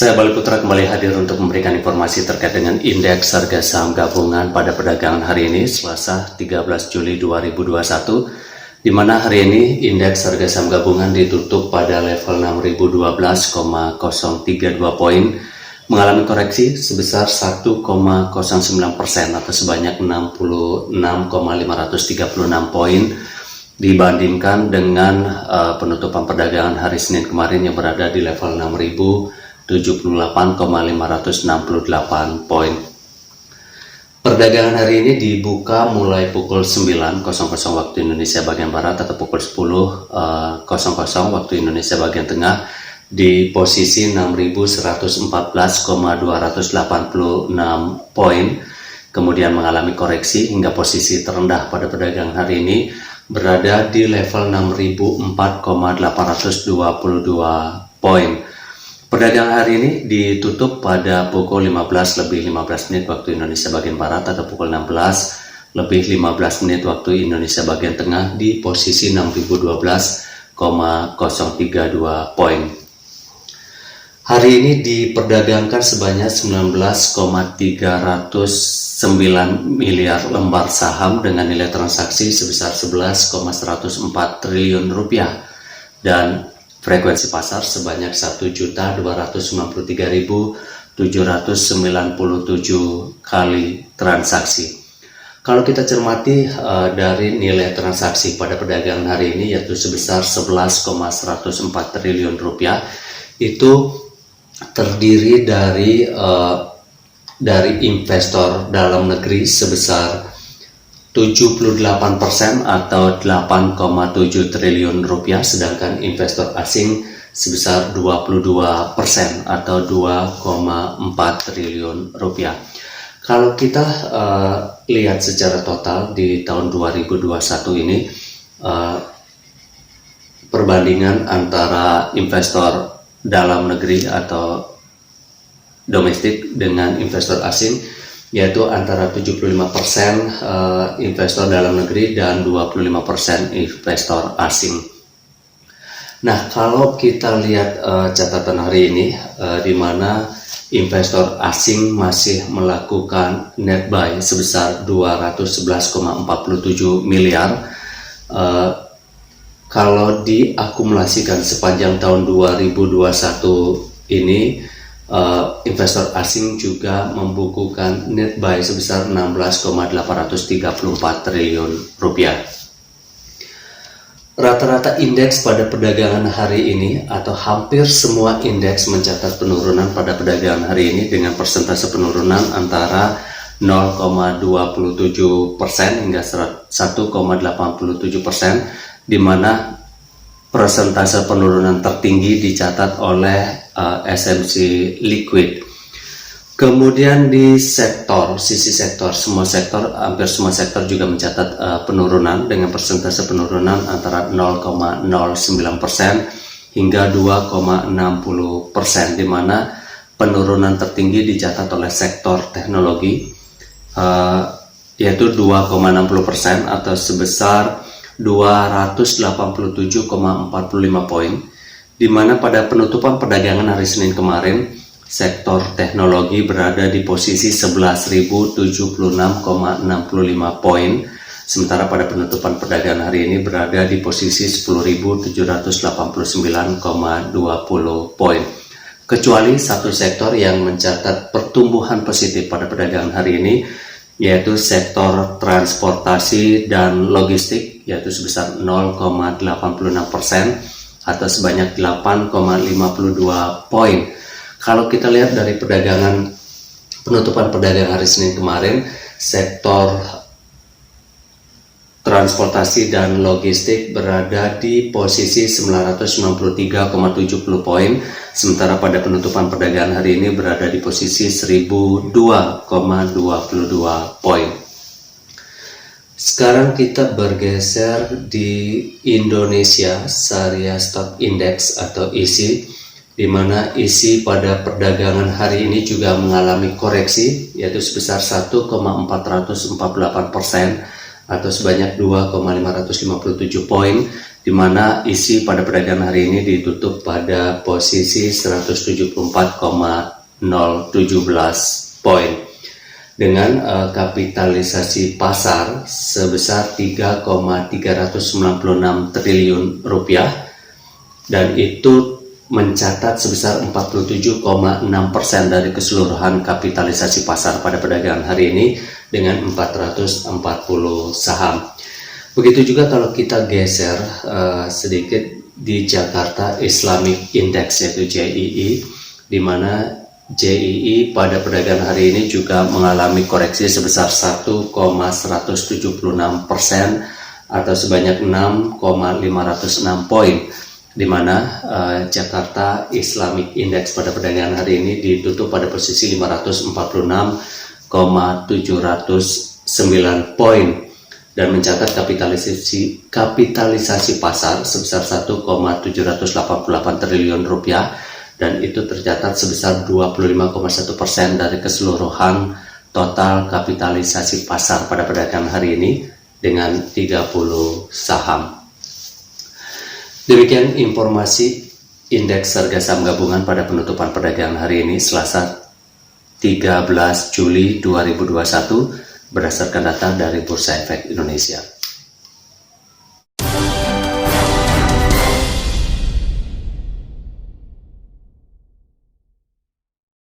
Saya Bali Putra kembali hadir untuk memberikan informasi terkait dengan indeks harga saham gabungan pada perdagangan hari ini, Selasa 13 Juli 2021, di mana hari ini indeks harga saham gabungan ditutup pada level 6.012,032 poin, mengalami koreksi sebesar 1,09% atau sebanyak 66,536 poin dibandingkan dengan penutupan perdagangan hari Senin kemarin yang berada di level 6.078,568 poin. Perdagangan hari ini dibuka mulai pukul 9.00 waktu Indonesia bagian Barat atau pukul 10.00 waktu Indonesia bagian Tengah di posisi 6.114,286 poin, kemudian mengalami koreksi hingga posisi terendah pada perdagangan hari ini berada di level 6.004,822 poin. Perdagangan hari ini ditutup pada pukul 15:15 waktu Indonesia bagian Barat atau pukul 16:15 waktu Indonesia bagian Tengah di posisi 6.012,032 poin. Hari ini diperdagangkan sebanyak 19,309 miliar lembar saham dengan nilai transaksi sebesar 11,104 triliun rupiah dan frekuensi pasar sebanyak 1.293.797 kali transaksi. Kalau kita cermati dari nilai transaksi pada perdagangan hari ini yaitu sebesar 11,104 triliun rupiah, itu terdiri dari investor dalam negeri sebesar 78% atau 8,7 triliun rupiah, sedangkan investor asing sebesar 22% atau 2,4 triliun rupiah. Kalau kita lihat secara total di tahun 2021 ini, perbandingan antara investor dalam negeri atau domestik dengan investor asing yaitu antara 75% investor dalam negeri dan 25% investor asing. Nah, kalau kita lihat catatan hari ini di mana investor asing masih melakukan net buy sebesar 211,47 miliar, kalau diakumulasikan sepanjang tahun 2021 ini, investor asing juga membukukan net buy sebesar 16,834 triliun rupiah. Rata-rata indeks pada perdagangan hari ini atau hampir semua indeks mencatat penurunan pada perdagangan hari ini dengan persentase penurunan antara 0,27% hingga 1,87%, di mana persentase penurunan tertinggi dicatat oleh SMC Liquid. Kemudian di sisi sektor, hampir semua sektor juga mencatat penurunan dengan persentase penurunan antara 0,09% hingga 2,60%, di mana penurunan tertinggi dicatat oleh sektor teknologi yaitu 2,60% atau sebesar 287,45 poin, di mana pada penutupan perdagangan hari Senin kemarin sektor teknologi berada di posisi 11.076,65 poin, sementara pada penutupan perdagangan hari ini berada di posisi 10.789,20 poin. Kecuali satu sektor yang mencatat pertumbuhan positif pada perdagangan hari ini, yaitu sektor transportasi dan logistik, yaitu sebesar 0,86% atau sebanyak 8,52 poin. Kalau kita lihat dari penutupan perdagangan hari Senin kemarin, sektor transportasi dan logistik berada di posisi 993,70 poin, sementara pada penutupan perdagangan hari ini berada di posisi 1002,22 poin. Sekarang kita bergeser di Indonesia Sharia Stock Index atau ISI, di mana ISI pada perdagangan hari ini juga mengalami koreksi yaitu sebesar 1,448% atau sebanyak 2,557 poin, di mana isi pada perdagangan hari ini ditutup pada posisi 174,017 poin dengan kapitalisasi pasar sebesar 3,396 triliun rupiah, dan itu mencatat sebesar 47,6% dari keseluruhan kapitalisasi pasar pada perdagangan hari ini dengan 440 saham. Begitu juga kalau kita geser sedikit di Jakarta Islamic Index, yaitu JII, di mana JII pada perdagangan hari ini juga mengalami koreksi sebesar 1,176% atau sebanyak 6,506 poin, di mana Jakarta Islamic Index pada perdagangan hari ini ditutup pada posisi 546,709 poin dan mencatat kapitalisasi pasar sebesar 1,788 triliun rupiah, dan itu tercatat sebesar 25,1% dari keseluruhan total kapitalisasi pasar pada perdagangan hari ini dengan 30 saham. Demikian informasi indeks harga saham gabungan pada penutupan perdagangan hari ini Selasa 13 Juli 2021 berdasarkan data dari Bursa Efek Indonesia.